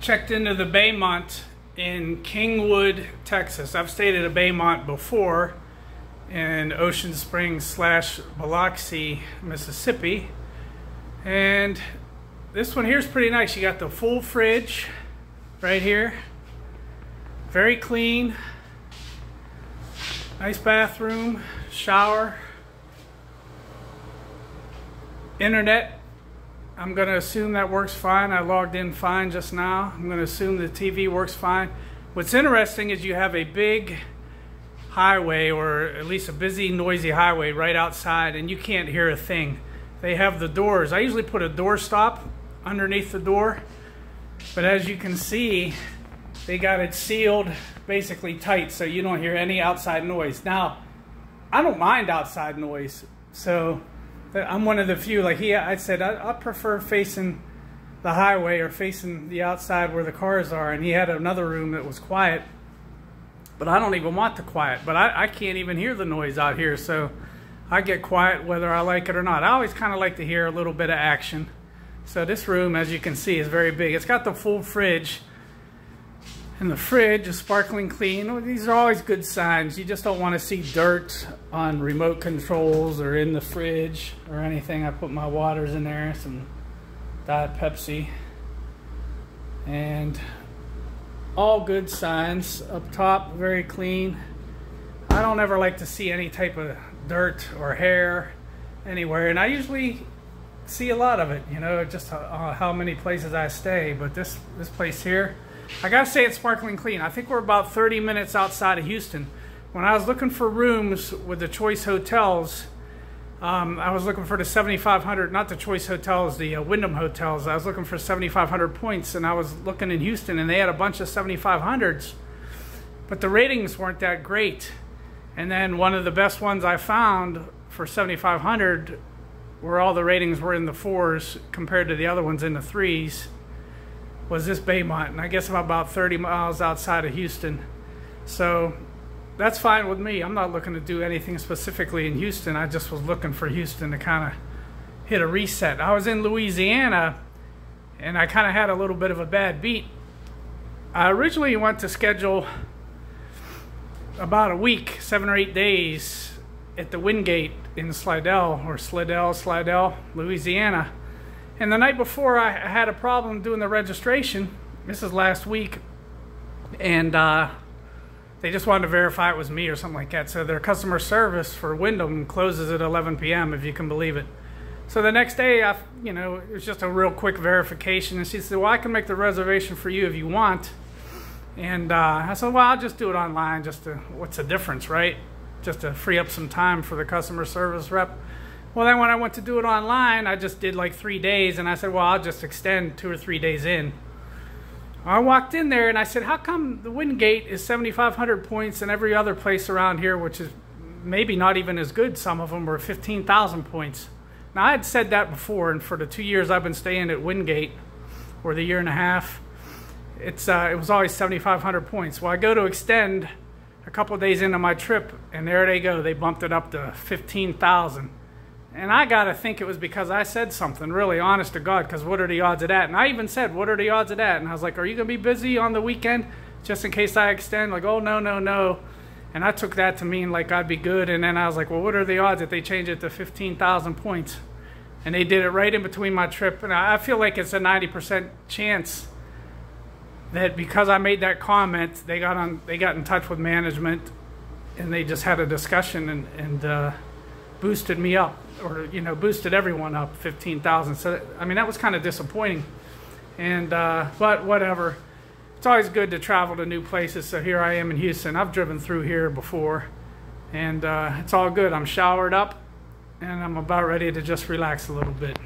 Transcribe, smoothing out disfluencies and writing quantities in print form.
Checked into the Baymont in Kingwood, Texas. I've stayed at a Baymont before in Ocean Springs / Biloxi, Mississippi. And this one here is pretty nice. You got the full fridge right here. Very clean. Nice bathroom, shower. Internet, I'm going to assume that works fine. I logged in fine just now. I'm going to assume the TV works fine. What's interesting is you have a big highway, or at least a busy, noisy highway right outside, and you can't hear a thing. They have the doors. I usually put a door stop underneath the door, but as you can see, they got it sealed basically tight so you don't hear any outside noise. Now, I don't mind outside noise, so I'm one of the few. Like I said, I prefer facing the highway or facing the outside where the cars are, and he had another room that was quiet, but I don't even want the quiet. But I can't even hear the noise out here, so I get quiet whether I like it or not. I always kind of like to hear a little bit of action. So this room, as you can see, is very big. It's got the full fridge, and the fridge is sparkling clean. These are always good signs. You just don't want to see dirt on remote controls or in the fridge or anything. I put my waters in there, some Diet Pepsi, and all good signs. Up top, very clean. I don't ever like to see any type of dirt or hair anywhere, and I usually see a lot of it, you know, just how many places I stay. But this place here, I gotta say, it's sparkling clean. I think we're about 30 minutes outside of Houston. When I was looking for rooms with the Choice Hotels, I was looking for the 7,500, not the Choice Hotels, the Wyndham Hotels. I was looking for 7,500 points, and I was looking in Houston, and they had a bunch of 7,500s, but the ratings weren't that great. And then one of the best ones I found for 7,500, where all the ratings were in the 4s compared to the other ones in the 3s, was this Baymont, and I guess I'm about 30 miles outside of Houston. So that's fine with me. I'm not looking to do anything specifically in Houston. I just was looking for Houston to kind of hit a reset. I was in Louisiana, and I kind of had a little bit of a bad beat. I originally went to schedule about a week, 7 or 8 days, at the Wingate in Slidell, Louisiana. And the night before, I had a problem doing the registration. This is last week. And they just wanted to verify it was me or something like that. So their customer service for Wyndham closes at 11 p.m., if you can believe it. So the next day, it was just a real quick verification. And she said, well, I can make the reservation for you if you want. And I said, well, I'll just do it online. What's the difference, right? Just to free up some time for the customer service rep. Well, then when I went to do it online, I just did like 3 days, and I said, well, I'll just extend 2 or 3 days in. I walked in there, and I said, how come the Wingate is 7,500 points and every other place around here, which is maybe not even as good, some of them were 15,000 points. Now, I had said that before, and for the 2 years I've been staying at Wingate, or the year and a half, it was always 7,500 points. Well, I go to extend a couple of days into my trip, and there they go. They bumped it up to 15,000. And I got to think it was because I said something, really, honest to God, because what are the odds of that? And I even said, what are the odds of that? And I was like, are you going to be busy on the weekend just in case I extend? Like, oh, no, no, no. And I took that to mean like I'd be good. And then I was like, well, what are the odds that they change it to 15,000 points? And they did it right in between my trip. And I feel like it's a 90% chance that because I made that comment, they got in touch with management, and they just had a discussion and boosted me up, or boosted everyone up 15,000. So I mean, that was kind of disappointing, and but whatever. It's always good to travel to new places. So here I am in Houston. I've driven through here before, and it's all good. I'm showered up, and I'm about ready to just relax a little bit.